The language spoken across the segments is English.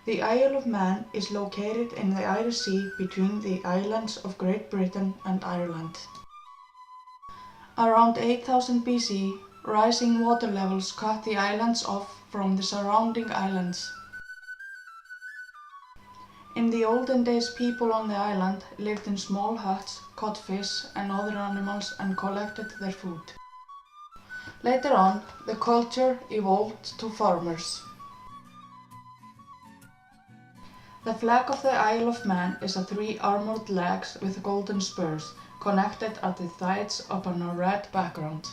The Isle of Man is located in the Irish Sea between the islands of Great Britain and Ireland. Around 8000 BC, rising water levels cut the islands off from the surrounding islands. In the olden days, people on the island lived in small huts, caught fish and other animals and collected their food. Later on, the culture evolved to farmers. The flag of the Isle of Man is a 3 armored legs with golden spurs, connected at the thighs upon a red background.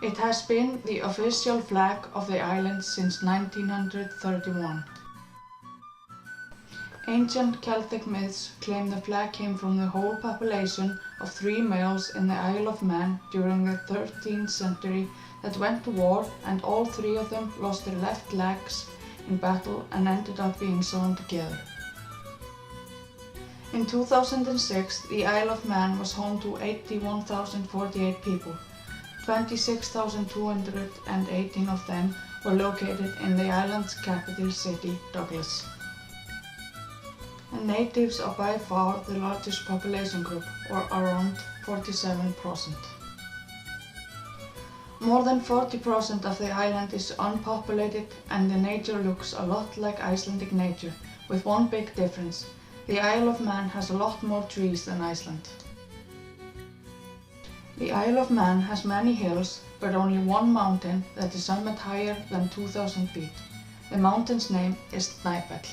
It has been the official flag of the island since 1931. Ancient Celtic myths claim the flag came from the whole population of 3 males in the Isle of Man during the 13th century that went to war, and all 3 of them lost their left legs in battle and ended up being sewn together. In 2006, the Isle of Man was home to 81,048 people. 26,218 of them were located in the island's capital city, Douglas. And natives are by far the largest population group, or around 47%. More than 40% of the island is unpopulated, and the nature looks a lot like Icelandic nature, with one big difference. The Isle of Man has a lot more trees than Iceland. The Isle of Man has many hills, but only one mountain that is somewhat higher than 2,000 feet. The mountain's name is Snæfell.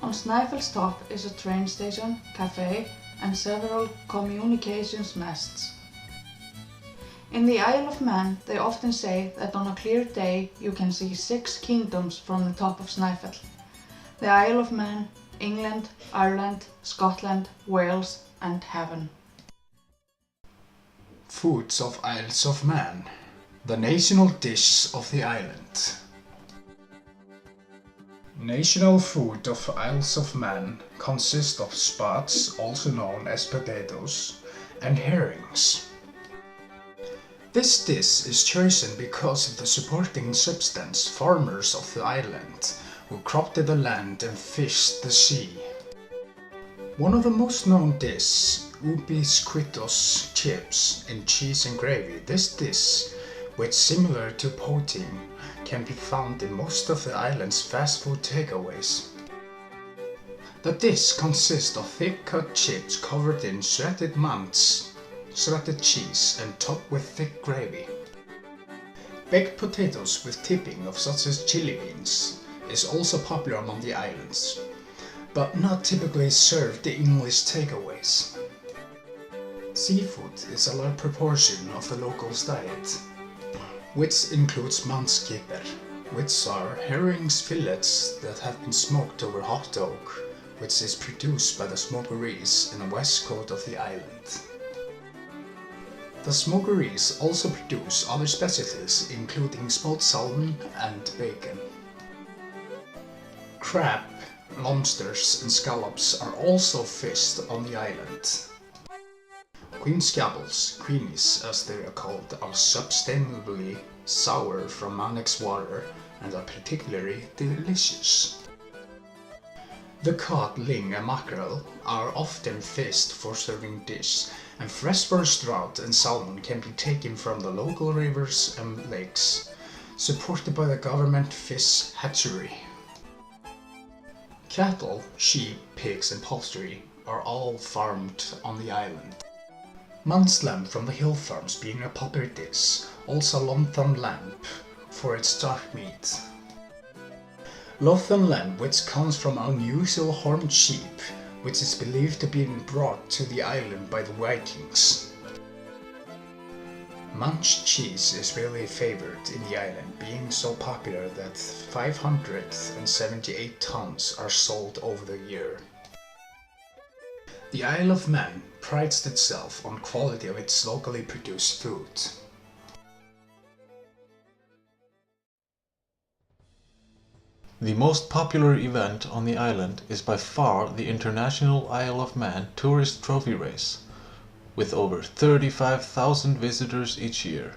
On Snæfell's top is a train station, cafe, and several communications masts. In the Isle of Man, they often say that on a clear day you can see 6 kingdoms from the top of Snæfell. The Isle of Man, England, Ireland, Scotland, Wales, and Heaven. Foods of Isles of Man. The national dish of the island. National food of Isles of Man consists of spats, also known as potatoes, and herrings. This dish is chosen because of the supporting substance farmers of the island who cropped the land and fished the sea. One of the most known dishes, ubisquitos chips in cheese and gravy. This dish, which similar to poutine, can be found in most of the island's fast food takeaways. The dish consists of thick cut chips covered in shredded cheese and topped with thick gravy. Baked potatoes with tipping of such as chili beans is also popular among the islands, but not typically served in English takeaways. Seafood is a large proportion of the locals' diet, which includes mannskipper, which are herrings fillets that have been smoked over hot oak, which is produced by the smokeries in the west coast of the island. The smokeries also produce other specialties, including smoked salmon and bacon. Crab, lobsters, and scallops are also fished on the island. Queen scabbles, queenies as they are called, are substantially sour from Manx water and are particularly delicious. The cod, ling, and mackerel are often fished for serving dish, and freshwater trout and salmon can be taken from the local rivers and lakes, supported by the government fish hatchery. Cattle, sheep, pigs, and poultry are all farmed on the island. Man's lamb from the hill farms being a popular dish, also Lothan lamb for its dark meat. Lothan lamb, which comes from unusual horned sheep, which is believed to be brought to the island by the Vikings. Manx cheese is really favored in the island, being so popular that 578 tons are sold over the year. The Isle of Man prides itself on quality of its locally produced food. The most popular event on the island is by far the International Isle of Man Tourist Trophy Race, with over 35,000 visitors each year.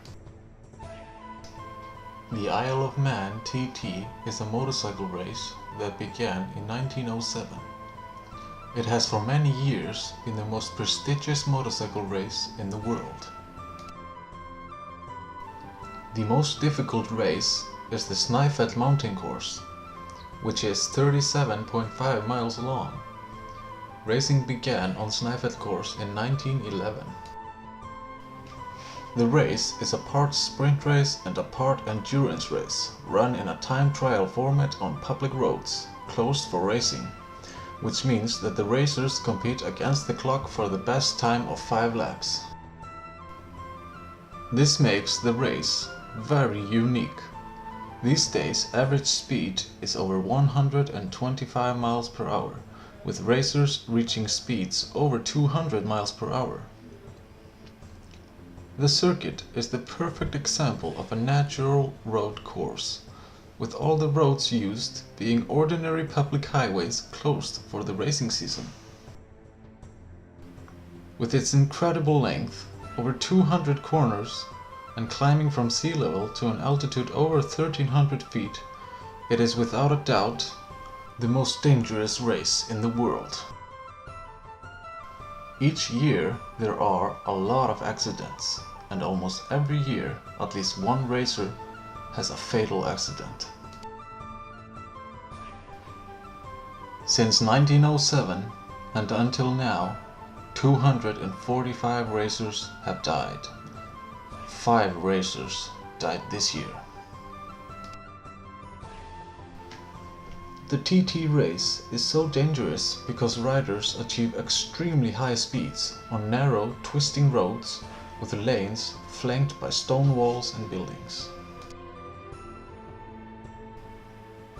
The Isle of Man TT is a motorcycle race that began in 1907. It has for many years been the most prestigious motorcycle race in the world. The most difficult race is the Snæfell mountain course, which is 37.5 miles long. Racing began on Snæfell course in 1911. The race is a part sprint race and a part endurance race, run in a time trial format on public roads, closed for racing, which means that the racers compete against the clock for the best time of 5 laps. This makes the race very unique. These days average speed is over 125 miles per hour, with racers reaching speeds over 200 miles per hour. The circuit is the perfect example of a natural road course, with all the roads used being ordinary public highways closed for the racing season. With its incredible length, over 200 corners, and climbing from sea level to an altitude over 1300 feet, it is without a doubt the most dangerous race in the world. Each year there are a lot of accidents, and almost every year at least one racer has a fatal accident. Since 1907 and until now, 245 racers have died. 5 racers died this year. The TT race is so dangerous because riders achieve extremely high speeds on narrow, twisting roads with lanes flanked by stone walls and buildings.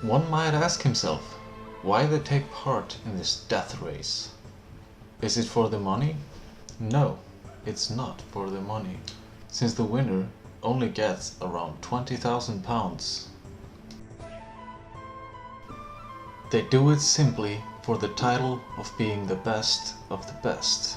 One might ask himself why they take part in this death race. Is it for the money? No, it's not for the money, since the winner only gets around £20,000. They do it simply for the title of being the best of the best.